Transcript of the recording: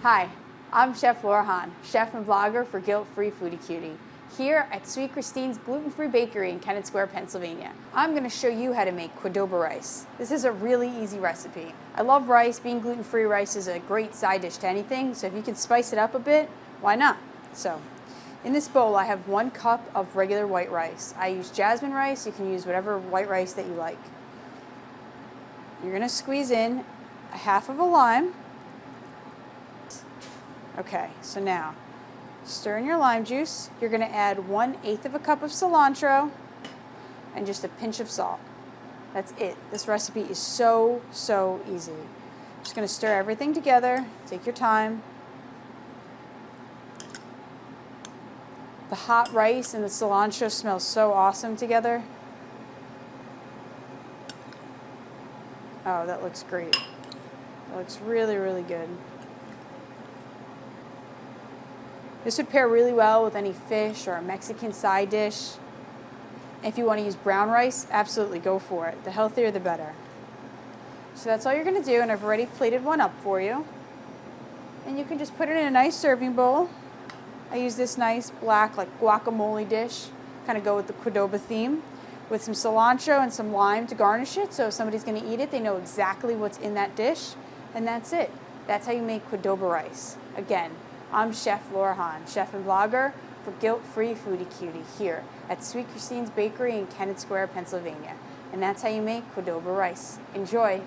Hi, I'm Chef Laura Hahn, chef and vlogger for Guilt-Free Foodie Cutie, here at Sweet Christine's Gluten-Free Bakery in Kennett Square, Pennsylvania. I'm going to show you how to make Qdoba rice. This is a really easy recipe. I love rice. Being gluten-free, rice is a great side dish to anything, so if you can spice it up a bit, why not? So, in this bowl I have 1 cup of regular white rice. I use jasmine rice. You can use whatever white rice that you like. You're going to squeeze in a half of a lime. Okay, so now stir in your lime juice. You're going to add 1/8 of a cup of cilantro and just a pinch of salt. That's it. This recipe is so easy. Just going to stir everything together. Take your time. The hot rice and the cilantro smell so awesome together. Oh, that looks great. That looks really good. This would pair really well with any fish or a Mexican side dish. If you want to use brown rice, absolutely go for it. The healthier the better. So that's all you're going to do, and I've already plated one up for you. And you can just put it in a nice serving bowl. I use this nice black like guacamole dish, kind of go with the Qdoba theme, with some cilantro and some lime to garnish it, so if somebody's going to eat it, they know exactly what's in that dish, and that's it. That's how you make Qdoba rice. Again, I'm Chef Laura Hahn, chef and vlogger for Guilt-Free Foodie Cutie here at Sweet Christine's Bakery in Kennett Square, Pennsylvania. And that's how you make Qdoba rice. Enjoy!